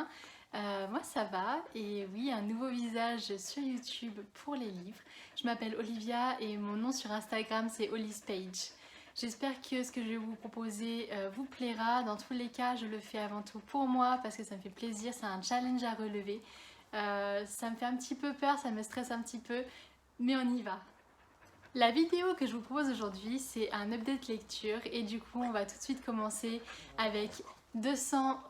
bien? Moi ça va et oui, un nouveau visage sur YouTube pour les livres. Je m'appelle Olivia et mon nom sur Instagram c'est OlisPage. J'espère que ce que je vais vous proposer vous plaira. Dans tous les cas, je le fais avant tout pour moi parce que ça me fait plaisir, c'est un challenge à relever. Ça me fait un petit peu peur, ça me stresse un petit peu, mais on y va. La vidéo que je vous propose aujourd'hui, c'est un update lecture et du coup, on va tout de suite commencer avec 200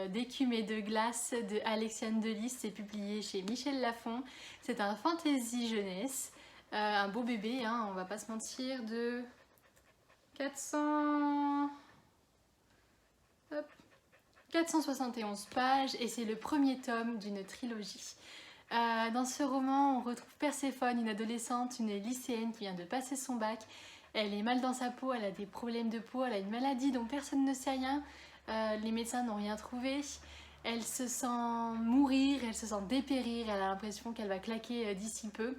d'écume et de glace de Alexiane Delis. C'est publié chez Michel Lafon. C'est un fantasy jeunesse, un beau bébé, hein, on va pas se mentir, de 400... hop, 471 pages et c'est le premier tome d'une trilogie. Dans ce roman, on retrouve Perséphone, une adolescente, une lycéenne qui vient de passer son bac. Elle est mal dans sa peau, elle a des problèmes de peau, elle a une maladie dont personne ne sait rien. Les médecins n'ont rien trouvé. Elle se sent mourir, elle se sent dépérir, elle a l'impression qu'elle va claquer d'ici peu.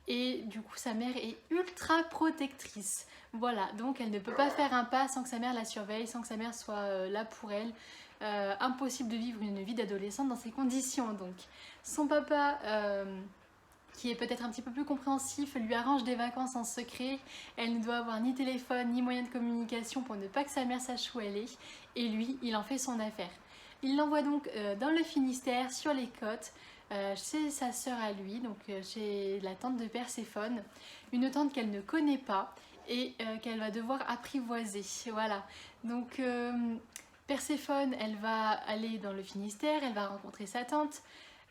Et du coup, sa mère est ultra protectrice. Voilà, donc elle ne peut pas faire un pas sans que sa mère la surveille, sans que sa mère soit là pour elle. Impossible de vivre une vie d'adolescente dans ces conditions. Donc, son papa, qui est peut-être un petit peu plus compréhensif, lui arrange des vacances en secret. Elle ne doit avoir ni téléphone ni moyen de communication pour ne pas que sa mère sache où elle est. Et lui, il en fait son affaire. Il l'envoie donc dans le Finistère, sur les côtes, chez sa sœur à lui, donc chez la tante de Perséphone, une tante qu'elle ne connaît pas et qu'elle va devoir apprivoiser. Voilà, donc Perséphone, elle va aller dans le Finistère, elle va rencontrer sa tante.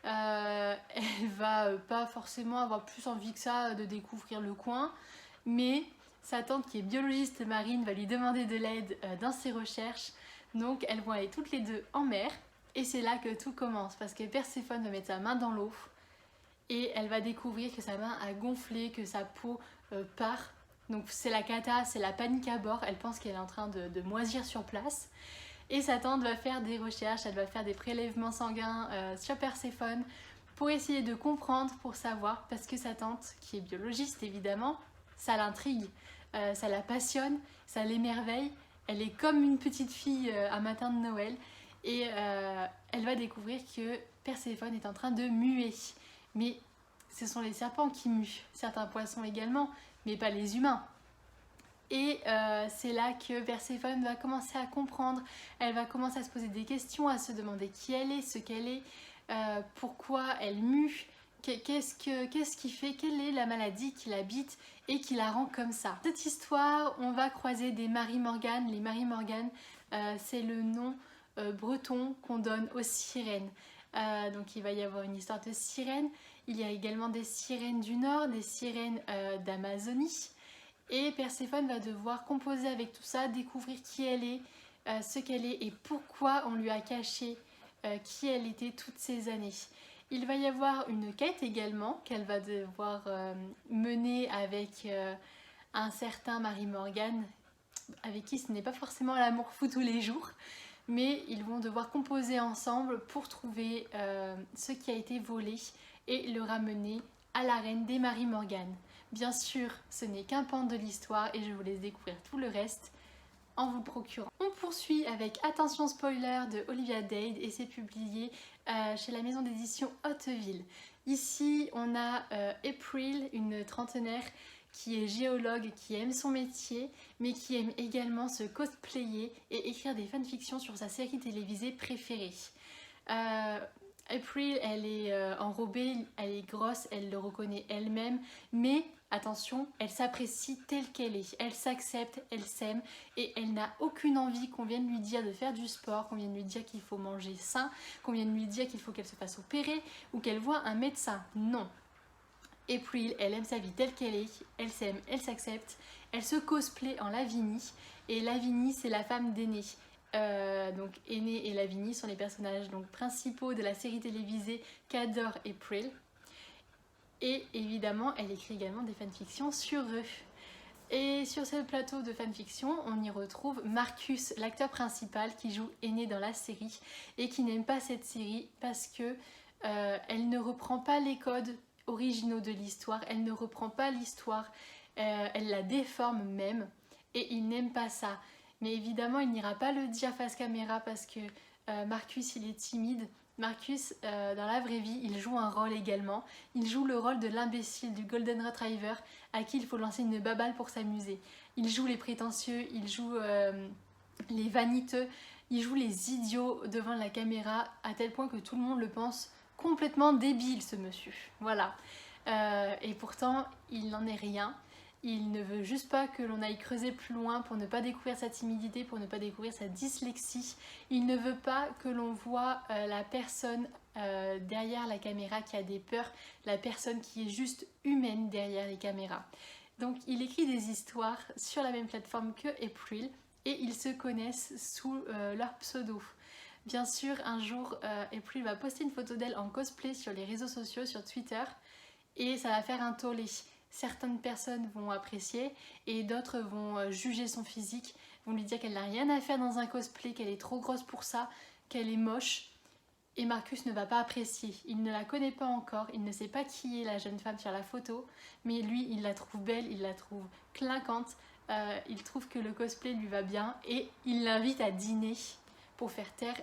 Elle va pas forcément avoir plus envie que ça de découvrir le coin, mais sa tante qui est biologiste marine va lui demander de l'aide dans ses recherches. Donc elles vont aller toutes les deux en mer et c'est là que tout commence parce que Perséphone va mettre sa main dans l'eau et elle va découvrir que sa main a gonflé, que sa peau part. Donc c'est la cata, c'est la panique à bord, elle pense qu'elle est en train de moisir sur place. Et sa tante va faire des recherches, elle va faire des prélèvements sanguins sur Perséphone pour essayer de comprendre, pour savoir, parce que sa tante, qui est biologiste évidemment, ça l'intrigue, ça la passionne, ça l'émerveille. Elle est comme une petite fille un matin de Noël et elle va découvrir que Perséphone est en train de muer. Mais ce sont les serpents qui muent, certains poissons également, mais pas les humains. Et c'est là que Perséphone va commencer à comprendre, elle va commencer à se poser des questions, à se demander qui elle est, ce qu'elle est, pourquoi elle mue, qu'est-ce qui fait, quelle est la maladie qui l'habite et qui la rend comme ça. Cette histoire, on va croiser des Marie Morgan. Les Marie Morgan, c'est le nom breton qu'on donne aux sirènes. Donc il va y avoir une histoire de sirènes, il y a également des sirènes du Nord, des sirènes d'Amazonie. Et Perséphone va devoir composer avec tout ça, découvrir qui elle est, ce qu'elle est et pourquoi on lui a caché qui elle était toutes ces années. Il va y avoir une quête également qu'elle va devoir mener avec un certain Marie Morgan, avec qui ce n'est pas forcément l'amour fou tous les jours, mais ils vont devoir composer ensemble pour trouver ce qui a été volé et le ramener à la reine des Marie Morgan. Bien sûr, ce n'est qu'un pan de l'histoire et je vous laisse découvrir tout le reste en vous le procurant. On poursuit avec Attention spoiler de Olivia Dade et c'est publié chez la maison d'édition Hauteville. Ici, on a April, une trentenaire qui est géologue, qui aime son métier, mais qui aime également se cosplayer et écrire des fanfictions sur sa série télévisée préférée. April, elle est enrobée, elle est grosse, elle le reconnaît elle-même, mais attention, elle s'apprécie telle qu'elle est, elle s'accepte, elle s'aime et elle n'a aucune envie qu'on vienne lui dire de faire du sport, qu'on vienne lui dire qu'il faut manger sain, qu'on vienne lui dire qu'il faut qu'elle se fasse opérer ou qu'elle voit un médecin. Non. April, elle aime sa vie telle qu'elle est, elle s'aime, elle s'accepte, elle se cosplay en Lavinie et Lavinie c'est la femme d'Aîné. Donc Aîné et Lavinie sont les personnages donc, principaux de la série télévisée qu'adore April. Et évidemment, elle écrit également des fanfictions sur eux. Et sur ce plateau de fanfiction, on y retrouve Marcus, l'acteur principal qui joue Aîné dans la série et qui n'aime pas cette série parce que elle ne reprend pas les codes originaux de l'histoire, elle ne reprend pas l'histoire, elle la déforme même et il n'aime pas ça. Mais évidemment, il n'ira pas le dire face caméra parce que Marcus, il est timide Marcus, dans la vraie vie, il joue un rôle également. Il joue le rôle de l'imbécile, du Golden Retriever, à qui il faut lancer une baballe pour s'amuser. Il joue les prétentieux, il joue les vaniteux, il joue les idiots devant la caméra, à tel point que tout le monde le pense complètement débile, ce monsieur. Voilà. Et pourtant, il n'en est rien. Il ne veut juste pas que l'on aille creuser plus loin pour ne pas découvrir sa timidité, pour ne pas découvrir sa dyslexie. Il ne veut pas que l'on voit la personne derrière la caméra qui a des peurs, la personne qui est juste humaine derrière les caméras. Donc il écrit des histoires sur la même plateforme que April et ils se connaissent sous leur pseudo. Bien sûr, un jour, April va poster une photo d'elle en cosplay sur les réseaux sociaux, sur Twitter, et ça va faire un tollé. Certaines personnes vont apprécier et d'autres vont juger son physique, vont lui dire qu'elle n'a rien à faire dans un cosplay, qu'elle est trop grosse pour ça, qu'elle est moche. Et Marcus ne va pas apprécier. Il ne la connaît pas encore, il ne sait pas qui est la jeune femme sur la photo, mais lui, il la trouve belle, il la trouve clinquante, il trouve que le cosplay lui va bien et il l'invite à dîner pour faire taire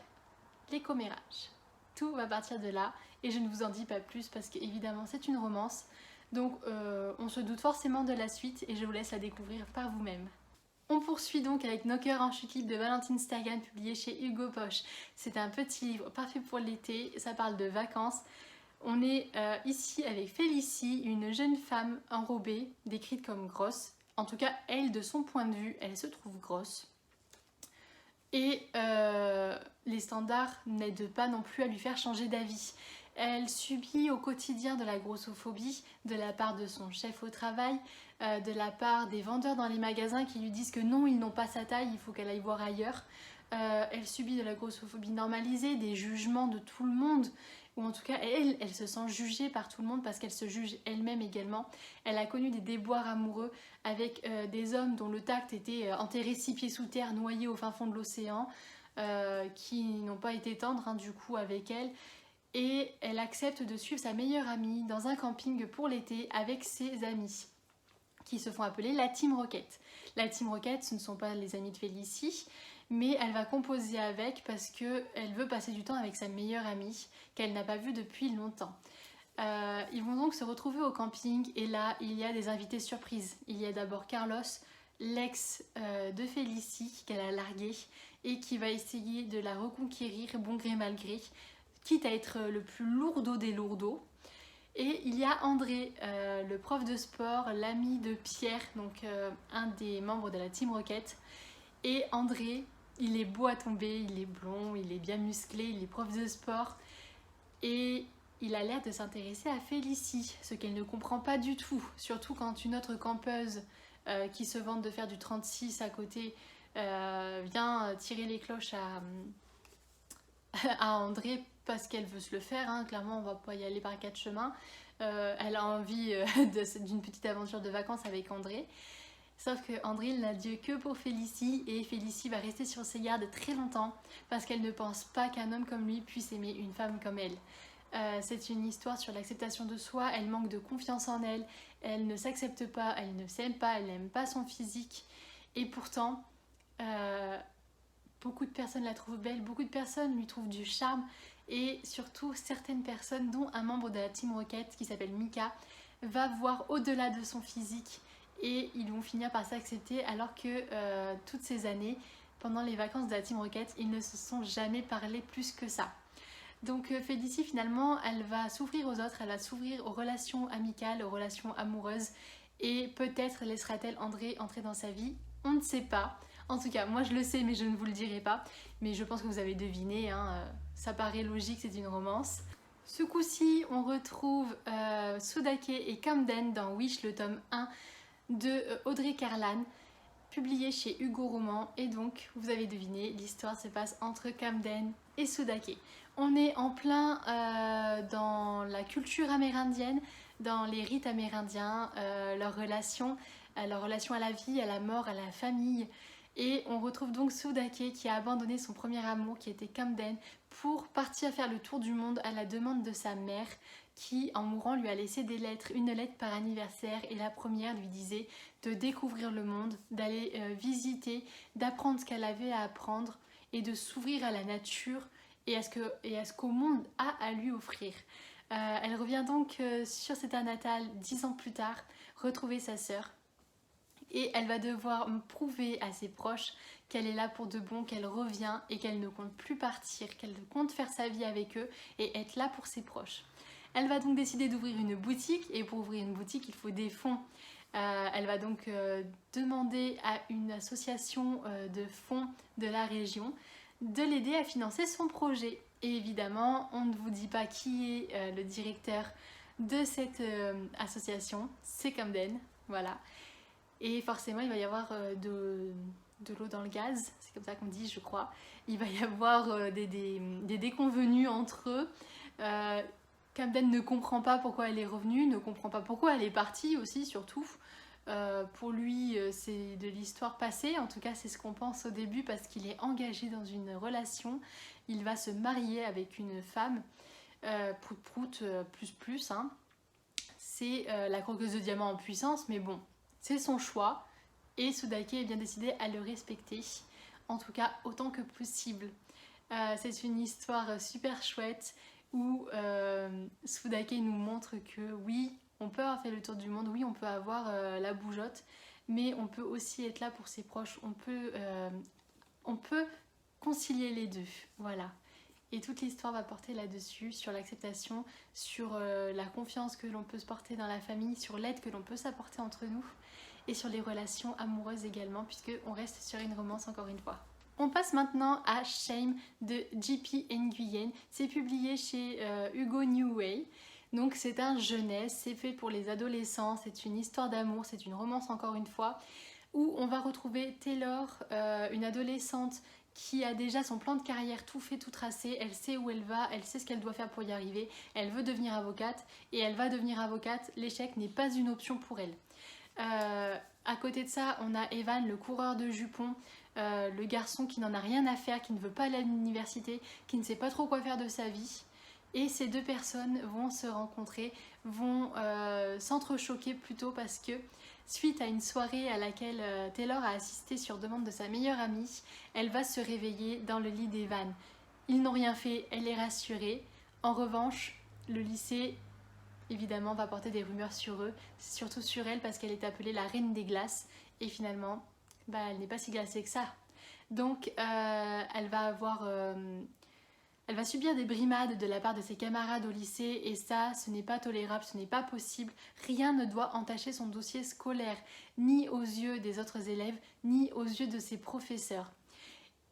les commérages. Tout va partir de là et je ne vous en dis pas plus parce qu'évidemment c'est une romance. Donc on se doute forcément de la suite et je vous laisse la découvrir par vous-même. On poursuit donc avec Nos cœurs en chute libre de Valentine Stergan, publié chez Hugo Boss. C'est un petit livre parfait pour l'été, ça parle de vacances. On est ici avec Félicie, une jeune femme enrobée, décrite comme grosse. En tout cas, elle, de son point de vue, elle se trouve grosse. Et les standards n'aident pas non plus à lui faire changer d'avis. Elle subit au quotidien de la grossophobie de la part de son chef au travail, de la part des vendeurs dans les magasins qui lui disent que non, ils n'ont pas sa taille, il faut qu'elle aille voir ailleurs. Elle subit de la grossophobie normalisée, des jugements de tout le monde, ou en tout cas elle se sent jugée par tout le monde parce qu'elle se juge elle-même également. Elle a connu des déboires amoureux avec des hommes dont le tact était enterré 6 pieds sous terre, noyés au fin fond de l'océan, qui n'ont pas été tendres du coup avec elle. Et elle accepte de suivre sa meilleure amie dans un camping pour l'été avec ses amis qui se font appeler la Team Rocket. La Team Rocket, ce ne sont pas les amis de Félicie, mais elle va composer avec parce qu'elle veut passer du temps avec sa meilleure amie qu'elle n'a pas vue depuis longtemps. Ils vont donc se retrouver au camping et là, il y a des invités surprises. Il y a d'abord Carlos, l'ex de Félicie qu'elle a largué et qui va essayer de la reconquérir bon gré mal gré, quitte à être le plus lourdeau des lourdeaux. Et il y a André, le prof de sport, l'ami de Pierre, donc un des membres de la Team Rocket. Et André, il est beau à tomber, il est blond, il est bien musclé, il est prof de sport. Et il a l'air de s'intéresser à Félicie, ce qu'elle ne comprend pas du tout. Surtout quand une autre campeuse qui se vante de faire du 36 à côté vient tirer les cloches à André parce qu'elle veut se le faire, hein. Clairement on va pas y aller par 4 chemins. Elle a envie d'une petite aventure de vacances avec André. Sauf que André n'a Dieu que pour Félicie et Félicie va rester sur ses gardes très longtemps parce qu'elle ne pense pas qu'un homme comme lui puisse aimer une femme comme elle. C'est une histoire sur l'acceptation de soi, elle manque de confiance en elle, elle ne s'accepte pas, elle ne s'aime pas, elle n'aime pas son physique et pourtant beaucoup de personnes la trouvent belle, beaucoup de personnes lui trouvent du charme et surtout certaines personnes dont un membre de la Team Rocket qui s'appelle Mika va voir au-delà de son physique et ils vont finir par s'accepter alors que toutes ces années, pendant les vacances de la Team Rocket, ils ne se sont jamais parlé plus que ça. Donc Félicie finalement, elle va s'ouvrir aux autres, elle va s'ouvrir aux relations amicales, aux relations amoureuses et peut-être laissera-t-elle André entrer dans sa vie, on ne sait pas. En tout cas, moi je le sais mais je ne vous le dirai pas, mais je pense que vous avez deviné, hein, ça paraît logique, c'est une romance. Ce coup-ci, on retrouve Sudake et Camden dans Wish, le tome 1 de Audrey Carlan, publié chez Hugo Roman. Et donc, vous avez deviné, l'histoire se passe entre Camden et Sudake. On est en plein dans la culture amérindienne, dans les rites amérindiens, leur relation à la vie, à la mort, à la famille. Et on retrouve donc Sudake qui a abandonné son premier amour qui était Camden pour partir faire le tour du monde à la demande de sa mère qui en mourant lui a laissé des lettres, une lettre par anniversaire et la première lui disait de découvrir le monde, d'aller visiter, d'apprendre ce qu'elle avait à apprendre et de s'ouvrir à la nature et à ce qu'au monde a à lui offrir. Elle revient donc sur cette terre natale 10 ans plus tard, retrouver sa sœur. Et elle va devoir prouver à ses proches qu'elle est là pour de bon, qu'elle revient et qu'elle ne compte plus partir, qu'elle compte faire sa vie avec eux et être là pour ses proches. Elle va donc décider d'ouvrir une boutique, et pour ouvrir une boutique, il faut des fonds. Elle va donc demander à une association de fonds de la région de l'aider à financer son projet. Et évidemment, on ne vous dit pas qui est le directeur de cette association, c'est Camden, voilà. Et forcément, il va y avoir de l'eau dans le gaz, c'est comme ça qu'on dit, je crois. Il va y avoir des déconvenus entre eux. Camden ne comprend pas pourquoi elle est revenue, ne comprend pas pourquoi elle est partie aussi, surtout. Pour lui, c'est de l'histoire passée, en tout cas c'est ce qu'on pense au début, parce qu'il est engagé dans une relation. Il va se marier avec une femme, prout-prout, plus, hein. C'est la croqueuse de diamants en puissance, mais bon, c'est son choix, et Sudake est bien décidé à le respecter, en tout cas autant que possible. C'est une histoire super chouette où Sudake nous montre que oui, on peut avoir fait le tour du monde, oui, on peut avoir la bougeotte, mais on peut aussi être là pour ses proches, on peut concilier les deux, voilà. Et toute l'histoire va porter là-dessus, sur l'acceptation, sur la confiance que l'on peut se porter dans la famille, sur l'aide que l'on peut s'apporter entre nous, et sur les relations amoureuses également, puisqu'on reste sur une romance encore une fois. On passe maintenant à Shame de J.P. Nguyen. C'est publié chez Hugo New Way. Donc c'est un jeunesse, c'est fait pour les adolescents, c'est une histoire d'amour, c'est une romance encore une fois, où on va retrouver Taylor, une adolescente qui a déjà son plan de carrière tout fait, tout tracé, elle sait où elle va, elle sait ce qu'elle doit faire pour y arriver, elle veut devenir avocate, et elle va devenir avocate, l'échec n'est pas une option pour elle. À côté de ça, on a Evan, le coureur de jupons, le garçon qui n'en a rien à faire, qui ne veut pas aller à l'université, qui ne sait pas trop quoi faire de sa vie. Et ces deux personnes vont se rencontrer, vont s'entrechoquer plutôt, parce que suite à une soirée à laquelle Taylor a assisté sur demande de sa meilleure amie, elle va se réveiller dans le lit d'Evan. Ils n'ont rien fait, elle est rassurée. En revanche, le lycée évidemment va porter des rumeurs sur eux, surtout sur elle, parce qu'elle est appelée la reine des glaces, et finalement elle n'est pas si glacée que ça. Donc elle va subir des brimades de la part de ses camarades au lycée, et ça, ce n'est pas tolérable, ce n'est pas possible. Rien ne doit entacher son dossier scolaire, ni aux yeux des autres élèves, ni aux yeux de ses professeurs.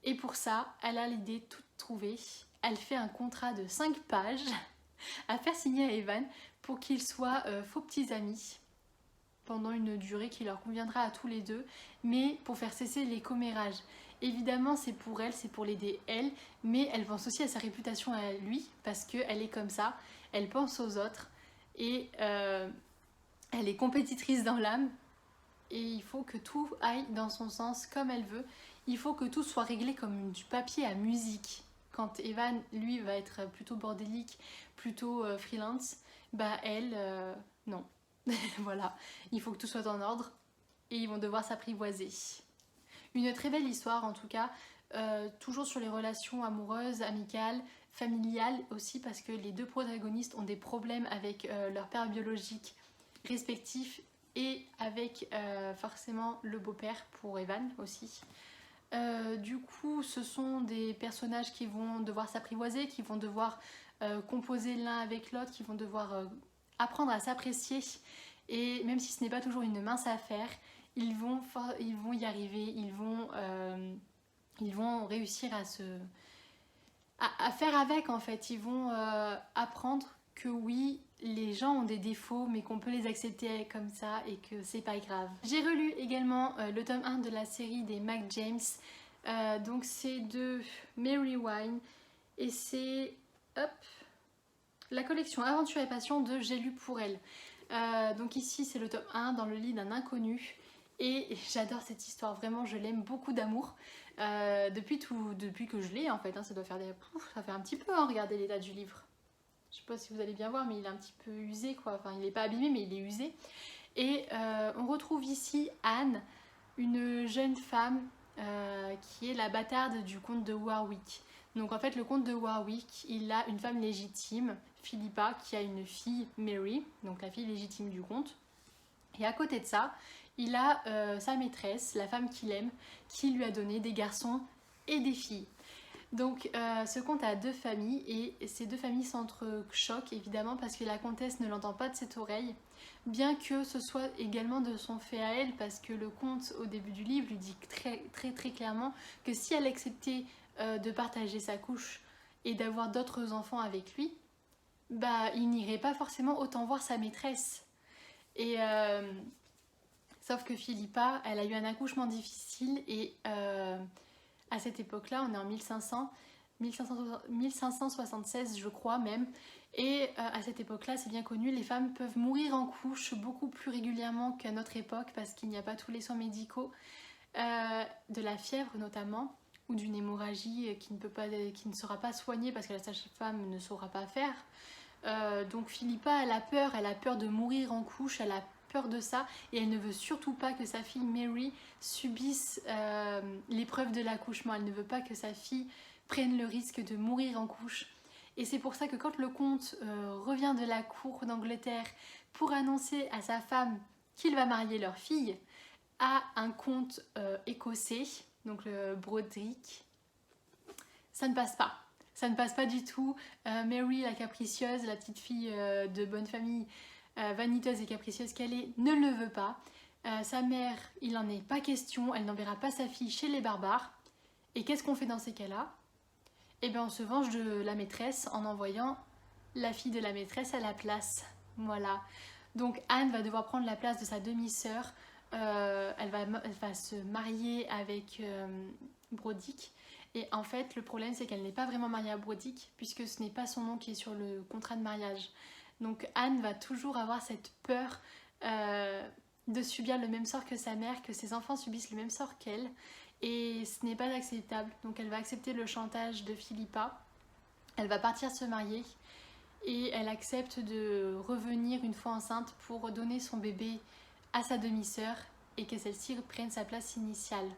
Et pour ça, elle a l'idée toute trouvée. Elle fait un contrat de 5 pages à faire signer à Evan pour qu'ils soient faux petits amis pendant une durée qui leur conviendra à tous les deux, mais pour faire cesser les commérages. Évidemment, c'est pour elle, c'est pour l'aider elle, mais elle pense aussi à sa réputation à lui, parce qu'elle est comme ça, elle pense aux autres, et elle est compétitrice dans l'âme, et il faut que tout aille dans son sens comme elle veut. Il faut que tout soit réglé comme du papier à musique. Quand Evan, lui, va être plutôt bordélique, plutôt freelance, elle, non. Voilà, il faut que tout soit en ordre, et ils vont devoir s'apprivoiser. Une très belle histoire en tout cas, toujours sur les relations amoureuses, amicales, familiales aussi, parce que les deux protagonistes ont des problèmes avec leur père biologique respectif, et avec forcément le beau-père pour Evan aussi. Du coup, ce sont des personnages qui vont devoir s'apprivoiser, qui vont devoir composer l'un avec l'autre, qui vont devoir apprendre à s'apprécier, et même si ce n'est pas toujours une mince affaire, ils vont y arriver, ils vont réussir à faire avec en fait. Ils vont apprendre que oui, les gens ont des défauts, mais qu'on peut les accepter comme ça et que c'est pas grave. J'ai relu également le tome 1 de la série des Mac James, donc c'est de Mary Wine, et c'est la collection Aventure et Passion de J'ai lu pour elle. Donc ici c'est le tome 1 dans le lit d'un inconnu, et j'adore cette histoire, vraiment je l'aime beaucoup d'amour depuis que je l'ai en fait, hein, ça fait un petit peu, hein, regardez l'état du livre. Je sais pas si vous allez bien voir, mais il est un petit peu usé quoi, enfin il n'est pas abîmé mais il est usé. Et on retrouve ici Anne, une jeune femme qui est la bâtarde du comte de Warwick. Donc en fait le comte de Warwick, il a une femme légitime, Philippa, qui a une fille, Mary, donc la fille légitime du comte. Et à côté de ça, il a sa maîtresse, la femme qu'il aime, qui lui a donné des garçons et des filles. Donc ce comte a deux familles et ces deux familles s'entrechoquent évidemment parce que la comtesse ne l'entend pas de cette oreille, bien que ce soit également de son fait à elle, parce que le comte au début du livre lui dit très clairement que si elle acceptait de partager sa couche et d'avoir d'autres enfants avec lui, bah il n'irait pas forcément autant voir sa maîtresse. Et sauf que Philippa, elle a eu un accouchement difficile et à cette époque-là, on est en 1576 je crois même, et à cette époque-là, c'est bien connu, les femmes peuvent mourir en couche beaucoup plus régulièrement qu'à notre époque parce qu'il n'y a pas tous les soins médicaux, de la fièvre notamment, ou d'une hémorragie qui ne sera pas soignée parce que la sage-femme ne saura pas faire. Donc Philippa, elle a peur de mourir en couche, elle a peur de ça et elle ne veut surtout pas que sa fille Mary subisse l'épreuve de l'accouchement. Elle ne veut pas que sa fille prenne le risque de mourir en couche. Et c'est pour ça que quand le comte revient de la cour d'Angleterre pour annoncer à sa femme qu'il va marier leur fille à un comte écossais, donc le Broderick, ça ne passe pas. Ça ne passe pas du tout. Mary, la capricieuse, la petite fille de bonne famille, vaniteuse et capricieuse qu'elle est, ne le veut pas. Sa mère, il n'en est pas question, elle n'enverra pas sa fille chez les barbares. Et qu'est-ce qu'on fait dans ces cas-là? Eh bien, on se venge de la maîtresse en envoyant la fille de la maîtresse à la place. Voilà. Donc Anne va devoir prendre la place de sa demi-sœur. Elle va se marier avec Brodick. Et en fait, le problème, c'est qu'elle n'est pas vraiment mariée à Brodick, puisque ce n'est pas son nom qui est sur le contrat de mariage. Donc Anne va toujours avoir cette peur de subir le même sort que sa mère, que ses enfants subissent le même sort qu'elle. Et ce n'est pas acceptable. Donc elle va accepter le chantage de Philippa. Elle va partir se marier. Et elle accepte de revenir une fois enceinte pour donner son bébé à sa demi-sœur et que celle-ci prenne sa place initiale.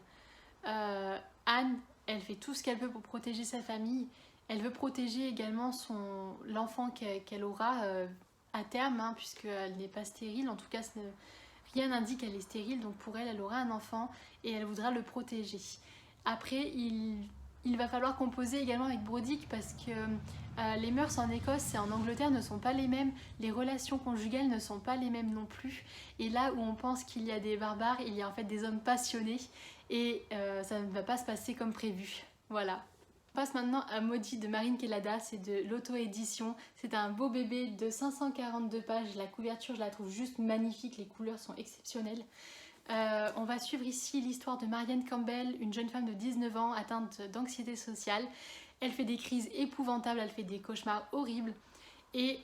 Anne, elle fait tout ce qu'elle peut pour protéger sa famille. Elle veut protéger également l'enfant qu'elle aura à terme, hein, puisqu'elle n'est pas stérile. En tout cas, rien n'indique qu'elle est stérile, donc pour elle, elle aura un enfant et elle voudra le protéger. Après, il va falloir composer également avec Brodick parce que les mœurs en Écosse et en Angleterre ne sont pas les mêmes, les relations conjugales ne sont pas les mêmes non plus. Et là où on pense qu'il y a des barbares, il y a en fait des hommes passionnés et ça ne va pas se passer comme prévu. Voilà. On passe maintenant à Maudit de Marine Kellada, c'est de l'auto-édition. C'est un beau bébé de 542 pages, la couverture je la trouve juste magnifique, les couleurs sont exceptionnelles. On va suivre ici l'histoire de Marianne Campbell, une jeune femme de 19 ans atteinte d'anxiété sociale. Elle fait des crises épouvantables, elle fait des cauchemars horribles et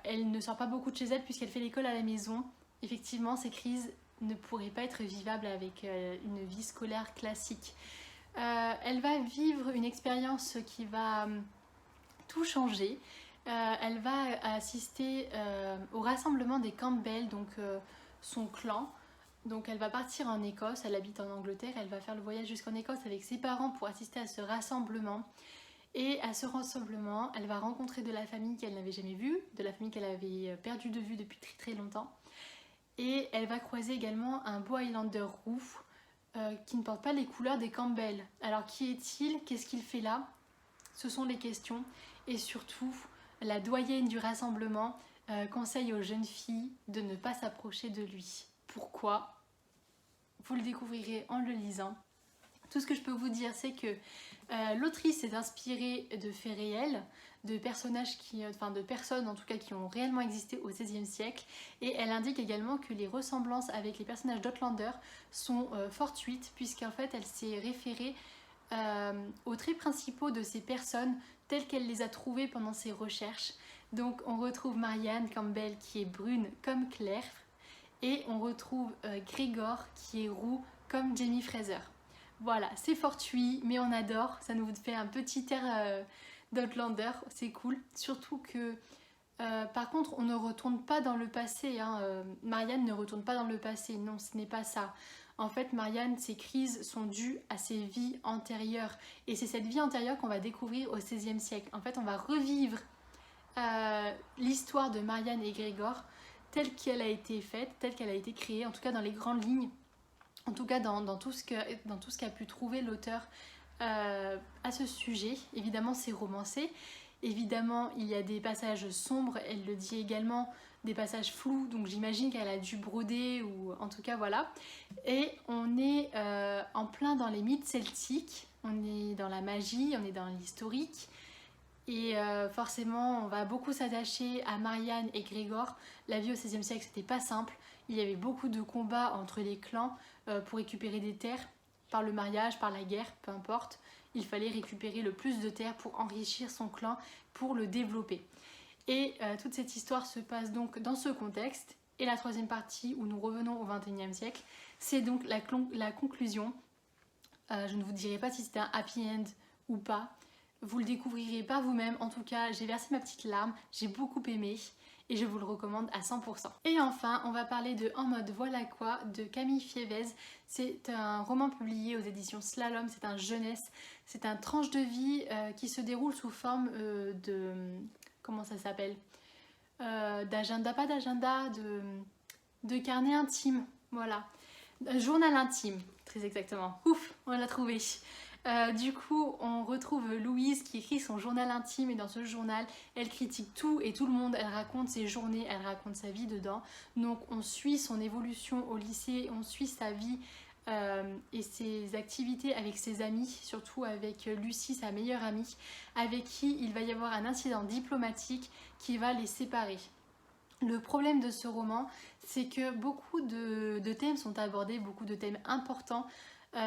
elle ne sort pas beaucoup de chez elle puisqu'elle fait l'école à la maison. Effectivement, ces crises ne pourraient pas être vivables avec une vie scolaire classique. Elle va vivre une expérience qui va tout changer. Elle va assister au rassemblement des Campbell, donc son clan. Donc elle va partir en Écosse, elle habite en Angleterre, elle va faire le voyage jusqu'en Écosse avec ses parents pour assister à ce rassemblement. Et à ce rassemblement, elle va rencontrer de la famille qu'elle n'avait jamais vue, de la famille qu'elle avait perdue de vue depuis très longtemps. Et elle va croiser également un beau Highlander roux qui ne porte pas les couleurs des Campbell. Alors qui est-il? Qu'est-ce qu'il fait là? Ce sont les questions. Et surtout, la doyenne du rassemblement conseille aux jeunes filles de ne pas s'approcher de lui. Pourquoi? Vous le découvrirez en le lisant. Tout ce que je peux vous dire, c'est que l'autrice s'est inspirée de faits réels, de personnages de personnes en tout cas qui ont réellement existé au XVIe siècle, et elle indique également que les ressemblances avec les personnages d'Outlander sont fortuites, puisqu'en fait elle s'est référée aux traits principaux de ces personnes telles qu'elle les a trouvés pendant ses recherches. Donc on retrouve Marianne Campbell qui est brune comme Claire, et on retrouve Grégor qui est roux comme Jamie Fraser. Voilà, c'est fortuit, mais on adore. Ça nous fait un petit air d'Outlander, c'est cool. Surtout que, par contre, on ne retourne pas dans le passé. Marianne ne retourne pas dans le passé, non, ce n'est pas ça. En fait, Marianne, ses crises sont dues à ses vies antérieures. Et c'est cette vie antérieure qu'on va découvrir au XVIe siècle. En fait, on va revivre l'histoire de Marianne et Grégor telle qu'elle a été faite, telle qu'elle a été créée, en tout cas dans les grandes lignes, en tout cas dans tout ce qu'a pu trouver l'auteur à ce sujet. Évidemment, c'est romancé. Évidemment, il y a des passages sombres, elle le dit également, des passages flous, donc j'imagine qu'elle a dû broder, ou en tout cas voilà. Et on est en plein dans les mythes celtiques, on est dans la magie, on est dans l'historique, et forcément on va beaucoup s'attacher à Marianne et Grégor. La vie au XVIe siècle, c'était pas simple, il y avait beaucoup de combats entre les clans pour récupérer des terres, par le mariage, par la guerre, peu importe. Il fallait récupérer le plus de terres pour enrichir son clan, pour le développer. Et toute cette histoire se passe donc dans ce contexte. Et la troisième partie, où nous revenons au XXIe siècle, c'est donc la conclusion. Je ne vous dirai pas si c'était un happy end ou pas. Vous le découvrirez par vous-même. En tout cas, j'ai versé ma petite larme, j'ai beaucoup aimé. Et je vous le recommande à 100%. Et enfin, on va parler de En mode voilà quoi de Camille Fievez. C'est un roman publié aux éditions Slalom, c'est un jeunesse, c'est un tranche de vie qui se déroule sous forme de... comment ça s'appelle, d'agenda, pas d'agenda, de carnet intime, voilà. Journal intime, très exactement. Ouf, on l'a trouvé. Du coup, on retrouve Louise qui écrit son journal intime, et dans ce journal, elle critique tout et tout le monde, elle raconte ses journées, elle raconte sa vie dedans. Donc on suit son évolution au lycée, on suit sa vie et ses activités avec ses amis, surtout avec Lucie, sa meilleure amie, avec qui il va y avoir un incident diplomatique qui va les séparer. Le problème de ce roman, c'est que beaucoup de thèmes sont abordés, beaucoup de thèmes importants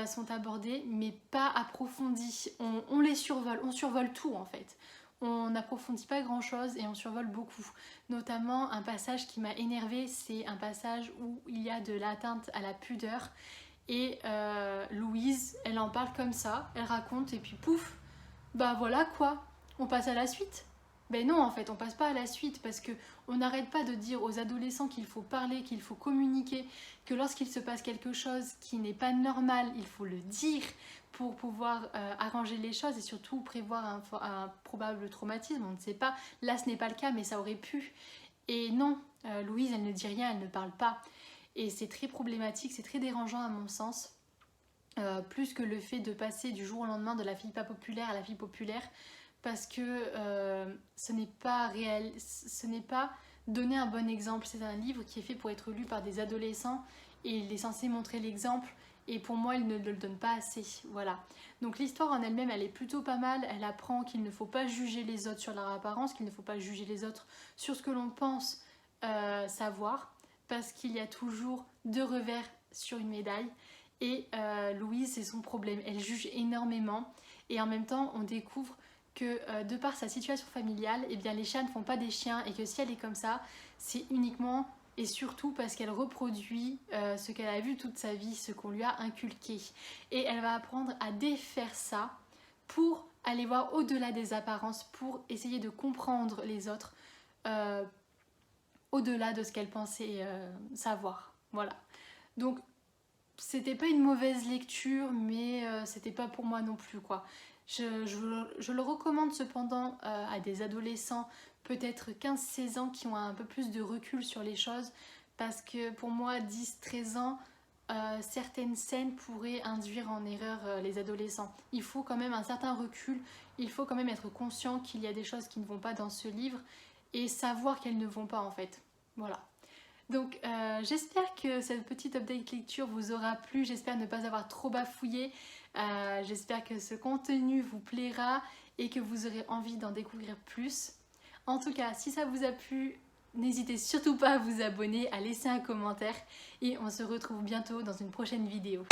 sont abordés, mais pas approfondis. On les survole, on survole tout en fait. On n'approfondit pas grand chose et on survole beaucoup. Notamment un passage qui m'a énervée, c'est un passage où il y a de l'atteinte à la pudeur. Et Louise, elle en parle comme ça, elle raconte et puis pouf, bah voilà quoi, on passe à la suite. Ben non, en fait, on passe pas à la suite parce que on n'arrête pas de dire aux adolescents qu'il faut parler, qu'il faut communiquer, que lorsqu'il se passe quelque chose qui n'est pas normal, il faut le dire pour pouvoir arranger les choses et surtout prévoir un probable traumatisme. On ne sait pas, là ce n'est pas le cas, mais ça aurait pu. Et non, Louise, elle ne dit rien, elle ne parle pas. Et c'est très problématique, c'est très dérangeant à mon sens. Plus que le fait de passer du jour au lendemain de la fille pas populaire à la fille populaire, parce que ce n'est pas réel, ce n'est pas donner un bon exemple. C'est un livre qui est fait pour être lu par des adolescents et il est censé montrer l'exemple, et pour moi il ne le donne pas assez, voilà. Donc l'histoire en elle-même, elle est plutôt pas mal. Elle apprend qu'il ne faut pas juger les autres sur leur apparence, qu'il ne faut pas juger les autres sur ce que l'on pense savoir, parce qu'il y a toujours deux revers sur une médaille. Et Louise, c'est son problème, elle juge énormément, et en même temps on découvre que de par sa situation familiale, eh bien, les chats ne font pas des chiens, et que si elle est comme ça, c'est uniquement et surtout parce qu'elle reproduit ce qu'elle a vu toute sa vie, ce qu'on lui a inculqué. Et elle va apprendre à défaire ça pour aller voir au-delà des apparences, pour essayer de comprendre les autres au-delà de ce qu'elle pensait savoir. Voilà. Donc, c'était pas une mauvaise lecture, mais c'était pas pour moi non plus, quoi. Je le recommande cependant à des adolescents, peut-être 15-16 ans, qui ont un peu plus de recul sur les choses, parce que pour moi, 10-13 ans, certaines scènes pourraient induire en erreur les adolescents. Il faut quand même un certain recul, il faut quand même être conscient qu'il y a des choses qui ne vont pas dans ce livre, et savoir qu'elles ne vont pas en fait. Voilà. Donc j'espère que cette petite update lecture vous aura plu, j'espère ne pas avoir trop bafouillé, j'espère que ce contenu vous plaira et que vous aurez envie d'en découvrir plus. En tout cas, si ça vous a plu, n'hésitez surtout pas à vous abonner, à laisser un commentaire, et on se retrouve bientôt dans une prochaine vidéo.